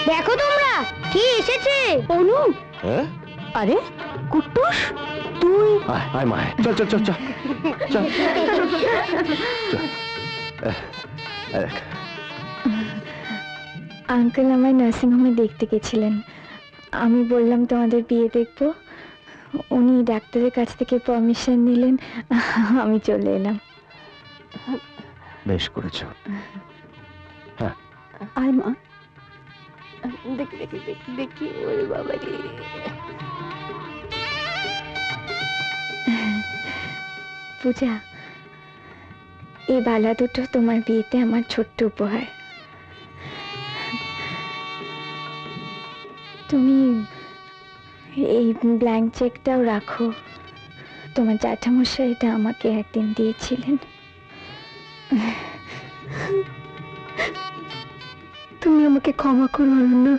দেখো তোমরা কি এসেছে। অনু, আরে কুট্টুস তুই? আয় মা, চল চল চল চল চল। আঙ্কেল আমায় নার্সিং হোমে দেখতে গেছিলেন। আমি বললাম তোমাদের বিয়ে দেখব, উনি ডাক্তারের কাছ থেকে পারমিশন নিলেন, আমি চলে এলাম। বেশ করেছ। হ্যাঁ আয় মা, দেখি দেখি দেখি দেখি। ওরে বাবা রে, পূজা, এই বালা দুটো তোমার বিয়েতে আমার ছোট্ট উপহার। তুমি এই ব্ল্যাঙ্ক চেকটাও রাখো, তোমার জ্যাঠামশাই এটা আমাকে একদিন দিয়েছিলেন। তুমি আমাকে ক্ষমা করো না।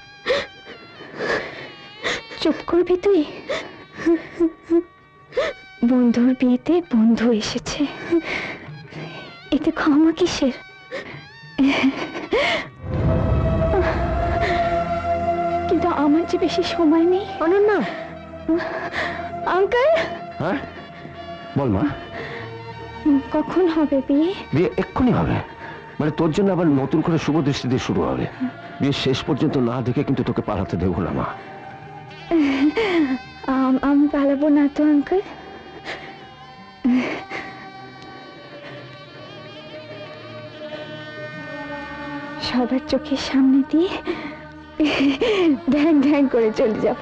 চুপ করবি তুই? বন্ধুর বিয়েতে বন্ধু এসেছে, এতে ক্ষমা কিসের? কিন্তু আমার যে বেশি সময় নেই। অনন্যা, আঙ্কেল। হ্যাঁ বল মা, কখন হবে বিয়ে? বিয়ে এক্ষুনি হবে, মানে তোর জন্য আবার নতুন করে শুভ দৃষ্টি দিয়ে শুরু হবে। বিয়ে শেষ পর্যন্ত না দেখে কিন্তু তোকে পালাতে দেবো না মা। আমি পালাবো না তো আঙ্কেল। সবার চোখের সামনে দিয়ে ঢ্যাং ঢ্যাং করে চলে যাব।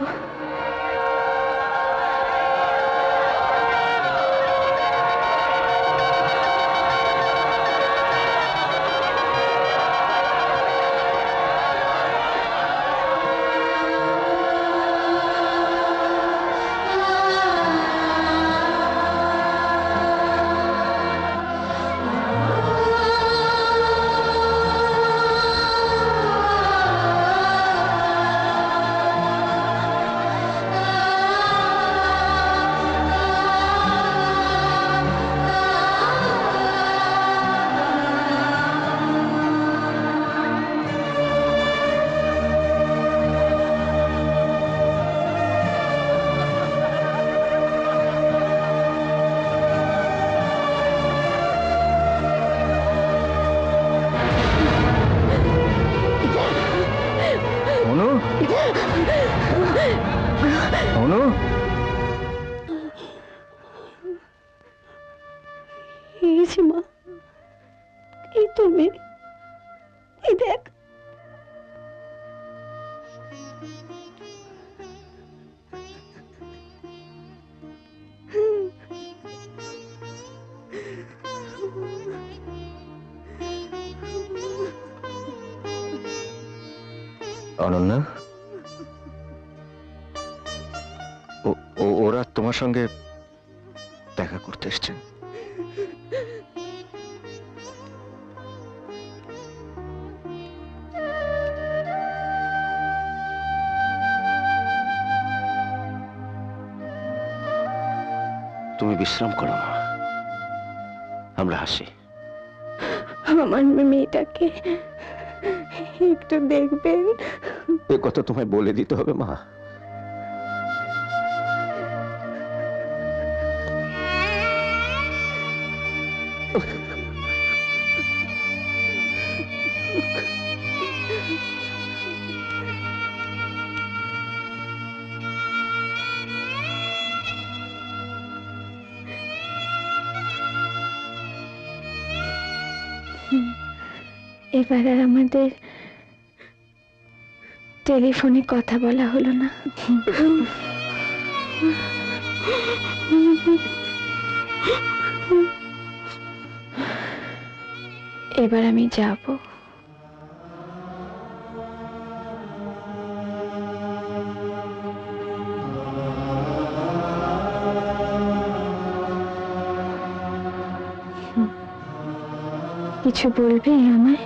মা, এই তুমি, এই দেখ। অনন্যা, ওরা তোমার সঙ্গে দেখা করতে এসছেন। তুমি বিশ্রাম করো মা, আমরা হাসি। আমার মেয়েটাকে একটু দেখবেন? এ কথা তোমায় বলে দিতে হবে মা? এবার আর আমাদের টেলিফোনে কথা বলা হলো না। এবার আমি যাব। কিছু বলবে আমায়?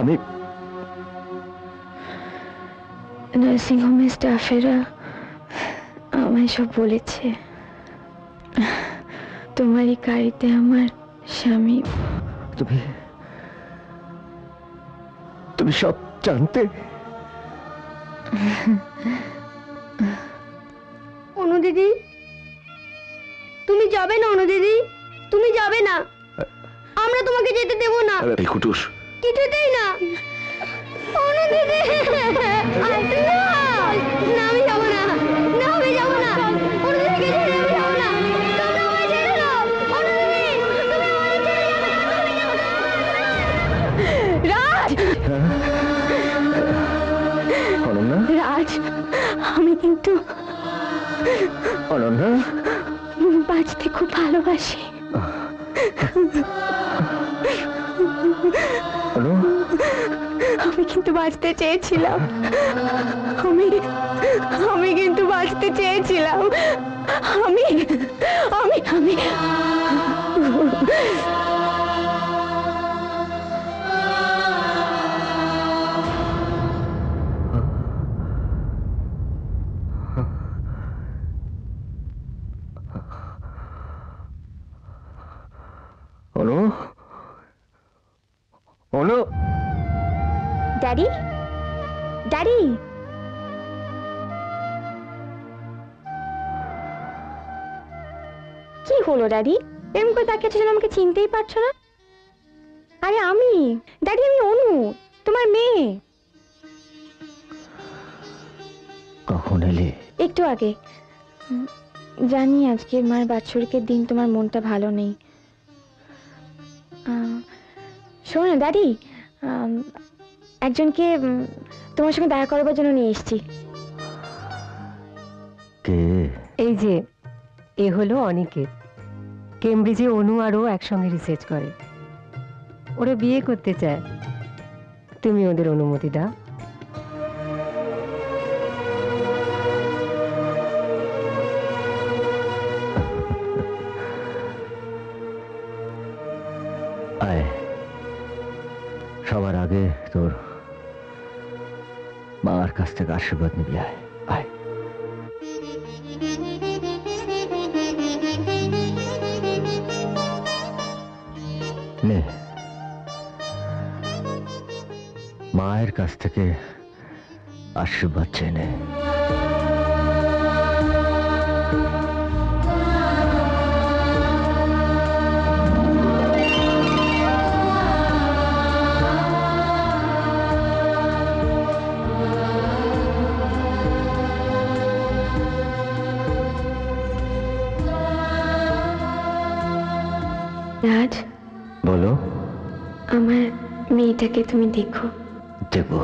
আমি নার্সিং হোমের স্টাফেরা আমায় সব বলেছে। তোমার এই গাড়িতে আমার স্বামী। তুমি তুমি সব জানতে? অনু দিদি, তুমি যাবে না? অনু দিদি, তুমি যাবে না? আমরা তোমাকে যেতে দেব না। এই কুটুস, কিছুতেই না। অনু দিদি, না, না, আমি যাবো না। না, আমি যাবো না। অনু দিদিকে ছেড়ে আমি যাবো না। তোমরা আমায় ছেড়ে দাও। অনু দিদি, তুমি আমায় ছেড়ে যাবে না। আমি যাবো না। রাজ! অনন্যা, রাজ, আমি কিন্তু অনন্যা, বাঁচতে খুব ভালোবাসি। অনু, আমি কিন্তু বাঁচতে চেয়েছিলাম। আমি কিন্তু বাঁচতে চেয়েছিলাম। আমি আমি আমি অনু, অনু, ড্যাডি, ড্যাডি, কি হলো ড্যাডি? এরকম করে তাকিয়ে আছো যেন আমাকে চিনতেই পারছো না। আরে আমি, ড্যাডি, আমি অনু, তোমার মেয়ে। কখন এলে? একটু আগে। জানি আজকের মার বাৎসরিকের দিন তোমার মনটা ভালো নেই। শোনো ড্যাডি, একজনকে তোমার সঙ্গে দেখা করবার জন্য নিয়ে এসেছি। কে? এই যে, এ হলো অনিকেত। কেমব্রিজে অনু আর ও একসঙ্গে রিসার্চ করে। ওরা বিয়ে করতে চায়, তুমি ওদের অনুমতি দাও। আয়, সবার আগে তোর মার কাছ থেকে আশীর্বাদ নিবি। আয় আয়। নে, মায়ের কাছ থেকে আশীর্বাদ চেয়ে নে। রাজ, বলো। আমার মেয়েটাকে তুমি দেখো। দেখবো।